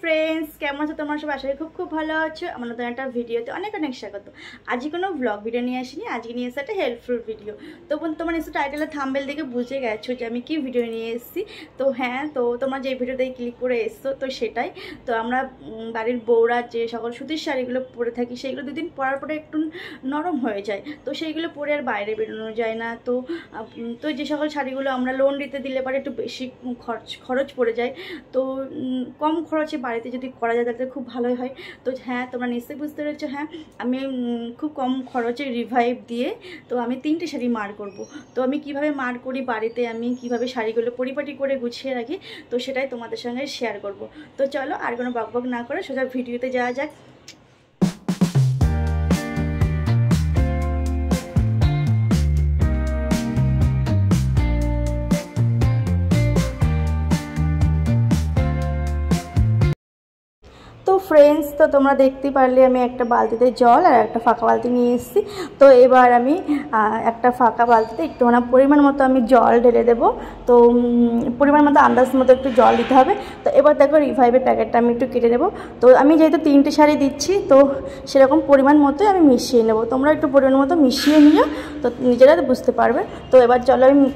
Friends केमन आছো তোমরা সবাই? আশা করি খুব ভালো আছো। আমার নতুন একটা ভিডিওতে অনেক অনেক স্বাগত। আজকে কোনো ব্লগ ভিডিও নিয়ে আসিনি, আজকে নিয়ে এসেছে একটা হেল্পফুল ভিডিও। তো তোমরা নিশ্চয়ই টাইটেল আর থাম্বনেল দেখে বুঝে গেছো যে আমি কি ভিডিও নিয়ে এসেছি। তো হ্যাঁ, তো তোমরা যে ভিডিওতে ক্লিক করে এসছো তো সেটাই। তো আমরা বাড়ির বউরা যে সকল সুতির শাড়িগুলো পরে থাকি সেইগুলো দুদিন পরার পরে একটু নরম হয়ে যায়, তো সেইগুলো পরে আর বাইরে বেরোনো যায় না। তো তো যে সকল শাড়িগুলো আমরা লোন দিতে দিলে পরে একটু বেশি খরচ পড়ে যায়, তো কম খরচে বাড়িতে যদি করা যায় তাহলে খুব ভালোই হয়। তো হ্যাঁ, তোমরা নিশ্চয়ই বুঝতে পেরেছো। হ্যাঁ, আমি খুব কম খরচে রিভাইভ দিয়ে তো আমি 3টে শাড়ি মার করব। তো আমি কিভাবে মার করি বাড়িতে, আমি কিভাবে শাড়িগুলো পরিপাটি করে গুছিয়ে রাখি, তো সেটাই তোমাদের সঙ্গে শেয়ার করব। তো চলো আর কোনো বকবক না করে সোজা ভিডিওতে যাওয়া যাক। তো ফ্রেন্ডস, তো তোমরা দেখতে পারলে আমি একটা বালতিতে জল আর একটা ফাঁকা বালতি নিয়ে এসেছি। তো এবার আমি একটা ফাঁকা বালতিতে একটুখানি পরিমাণ মতো আমি জল ঢেলে দেবো। তো পরিমাণ মতো আন্দাজ মতো একটু জল দিতে হবে। তো এবার দেখো রিভাইভের প্যাকেটটা আমি একটু কেটে নেবো। তো আমি যেহেতু 3টে শাড়ি দিচ্ছি তো সেরকম পরিমাণ মতোই আমি মিশিয়ে নেবো। তোমরা একটু পরিমাণ মতো মিশিয়ে নিও, তো নিজেরা বুঝতে পারবে। তো এবার চলো আমি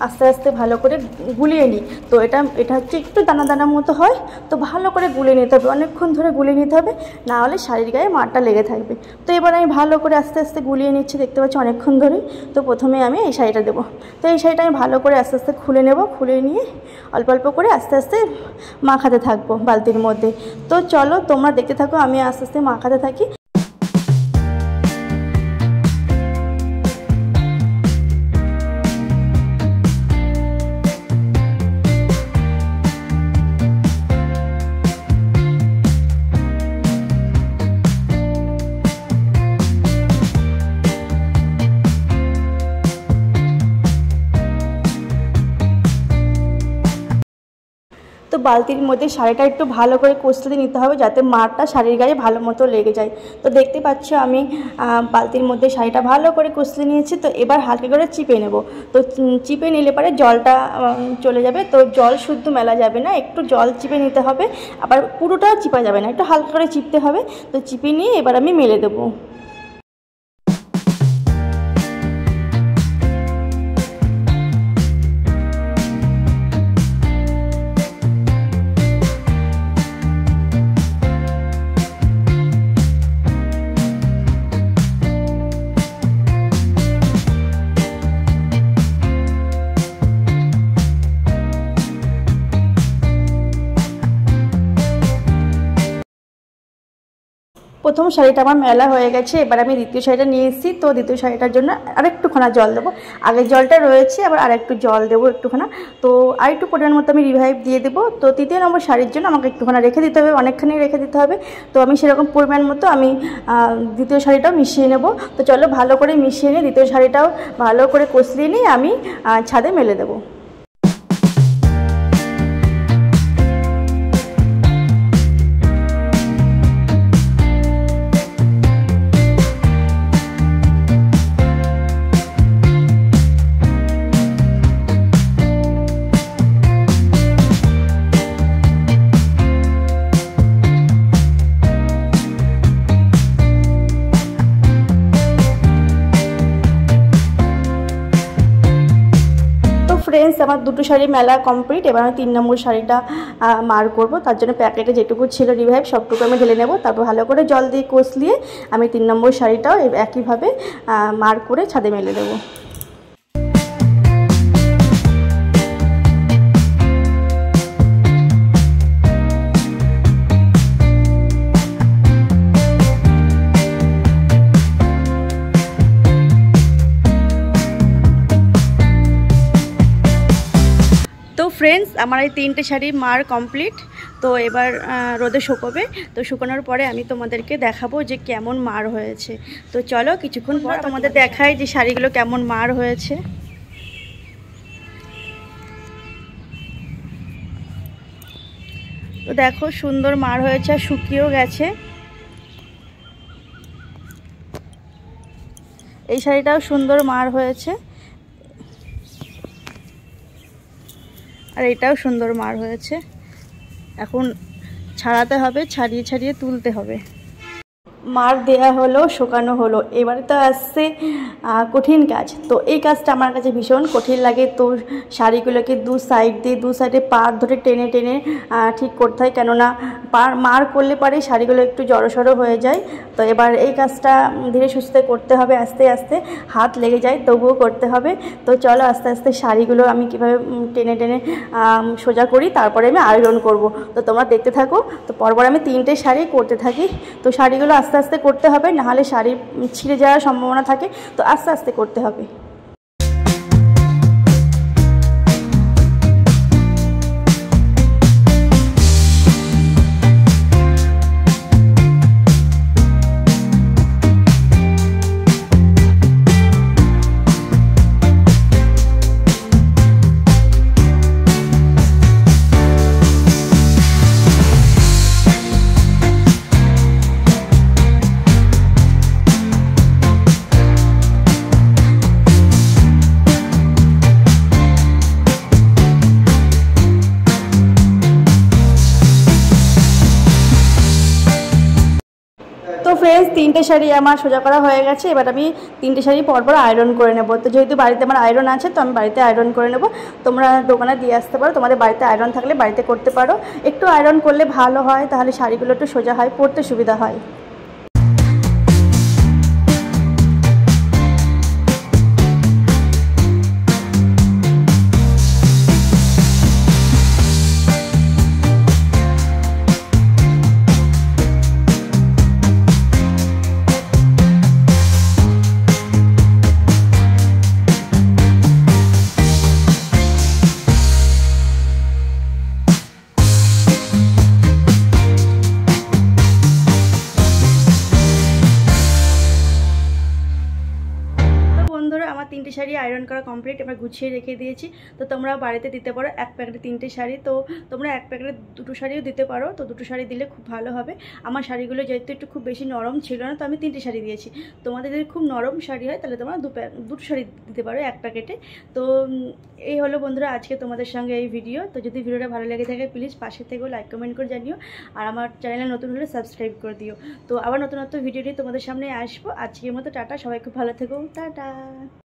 আস্তে আস্তে ভালো করে গুলিয়ে নিই। তো এটা হচ্ছে একটু দানা দানার মতো হয়, তো ভালো করে গুলিয়ে নিতে হবে, অনেকক্ষণ ধরে গুলিয়ে নিতে হবে, না হলে শাড়ির গায়ে মারটা লেগে থাকবে। তো এবার আমি ভালো করে আস্তে আস্তে গুলিয়ে নিচ্ছি, দেখতে পাচ্ছি অনেকক্ষণ ধরেই। তো প্রথমে আমি এই শাড়িটা দেবো। তো এই শাড়িটা আমি ভালো করে আস্তে আস্তে খুলে নেব, খুলে নিয়ে অল্প অল্প করে আস্তে আস্তে মাখাতে থাকবো বালতির মধ্যে। তো চলো তোমরা দেখতে থাকো, আমি আস্তে আস্তে মাখাতে থাকি। তো বালতির মধ্যে শাড়িটা একটু ভালো করে কষলে নিতে হবে, যাতে মারটা শাড়ির গায়ে ভালো মতো লেগে যায়। তো দেখতে পাচ্ছ আমি বালতির মধ্যে শাড়িটা ভালো করে কষলে নিয়েছি। তো এবার হালকা করে চিপে নেব। তো চিপে নিলে পরে জলটা চলে যাবে। তো জল শুদ্ধ মেলা যাবে না, একটু জল চিপে নিতে হবে, আবার পুরোটাও চিপা যাবে না, একটু হালকা করে চিপতে হবে। তো চিপে নিয়ে এবার আমি মেলে দেবো। প্রথম শাড়িটা আমার মেলা হয়ে গেছে, এবার আমি দ্বিতীয় শাড়িটা নিয়ে এসেছি। তো দ্বিতীয় শাড়িটার জন্য আরেকটুখানা জল দেবো, আগের জলটা রয়েছে আবার আরেকটু জল দেবো একটুখানা। তো আরেকটু পরিমাণ মতো আমি রিভাইভ দিয়ে দেবো। তো তৃতীয় নম্বর শাড়ির জন্য আমাকে একটুখানা রেখে দিতে হবে, অনেকখানি রেখে দিতে হবে। তো আমি সেরকম পরিমাণ মতো আমি দ্বিতীয় শাড়িটাও মিশিয়ে নেব। তো চলো ভালো করে মিশিয়ে নিই, দ্বিতীয় শাড়িটাও ভালো করে কষলিয়ে নিয়ে আমি ছাদে মেলে দেবো। ফ্রেন্ডস, আমার দুটো শাড়ি মেলা কমপ্লিট। এবার আমি 3 নম্বর শাড়িটা মার করব। তার জন্য প্যাকেটে যেটুকু ছিল রিভাইভ সবটুকু আমি ঢেলে নেব, তারপর ভালো করে জল দিয়ে কষলিয়ে আমি 3 নম্বর শাড়িটাও একইভাবে মার করে ছাদে মেলে দেবো। তো ফ্রেন্ডস, আমার এই 3টে শাড়ি মার কমপ্লিট। তো এবার রোদে শুকোবে। তো শুকানোর পরে আমি তোমাদেরকে দেখাবো যে কেমন মার হয়েছে। তো চলো কিছুক্ষণ পর তোমাদের দেখাই যে শাড়িগুলো কেমন মার হয়েছে। তো দেখো সুন্দর মার হয়েছে, আর শুকিয়েও গেছে। এই শাড়িটাও সুন্দর মার হয়েছে, আর এটাও সুন্দর মার হয়েছে। এখন ছাড়াতে হবে, ছাড়িয়ে ছাড়িয়ে তুলতে হবে। মার দেয়া হলো, শোকানো হলো, এবারে তো আসছে কঠিন কাজ। তো এই কাজটা আমার কাছে ভীষণ কঠিন লাগে। তো শাড়িগুলোকে দু সাইডে পাড় ধরে টেনে টেনে ঠিক করতে হয়, কেননা মার করলে পরে শাড়িগুলো একটু জড়সড়ো হয়ে যায়। তো এবার এই কাজটা ধীরে সুস্থে করতে হবে, আস্তে আস্তে হাত লেগে যায় তবুও করতে হবে। তো চলো আস্তে আস্তে শাড়িগুলো আমি কীভাবে টেনে টেনে সোজা করি, তারপরে আমি আয়রন করব। তো তোমরা দেখতে থাকো। তো পরপর আমি 3টে শাড়ি করতে থাকি। তো শাড়িগুলো আস্তে আস্তে করতে হবে, নাহলে শাড়ি ছিঁড়ে যাওয়ার সম্ভাবনা থাকে। তো আস্তে আস্তে করতে হবে। তো ফ্রেন্ডস 3টে শাড়ি আমার সোজা করা হয়ে গেছে। এবার আমি 3টে শাড়ি পরপর আয়রন করে নেব। তো যেহেতু বাড়িতে আমার আয়রন আছে, তো আমি বাড়িতে আয়রন করে নেব। তোমরা দোকানে দিয়ে আসতে পারো, তোমাদের বাড়িতে আয়রন থাকলে বাড়িতে করতে পারো। একটু আয়রন করলে ভালো হয়, তাহলে শাড়িগুলো একটু সোজা হয়, পরতে সুবিধা হয়। বন্ধুরা, আমার 3টে শাড়ি আয়রন করা কমপ্লিট, এবার গুছিয়ে রেখে দিয়েছি। তো তোমরা বাড়িতে দিতে পারো এক প্যাকেটে 3টে শাড়ি। তো তোমরা এক প্যাকেটে 2টো শাড়িও দিতে পারো। তো 2টো শাড়ি দিলে খুব ভালো হবে। আমার শাড়িগুলো যেহেতু একটু খুব বেশি নরম ছিল না, তো আমি 3টে শাড়ি দিয়েছি। তোমাদের যদি খুব নরম শাড়ি হয়, তাহলে তোমরা 2টো শাড়ি দিতে পারো এক প্যাকেটে। তো এই হলো বন্ধুরা আজকে তোমাদের সঙ্গে এই ভিডিও। তো যদি ভিডিওটা ভালো লেগে থাকে, প্লিজ পাশে থেকেও লাইক কমেন্ট করে জানিও। আর আমার চ্যানেলে নতুন হলে সাবস্ক্রাইব করে দিও। তো আবার নতুন ভিডিও নিয়ে তোমাদের সামনে আসবো। আজকের মতো টাটা, সবাই খুব ভালো থেকো, টাটা।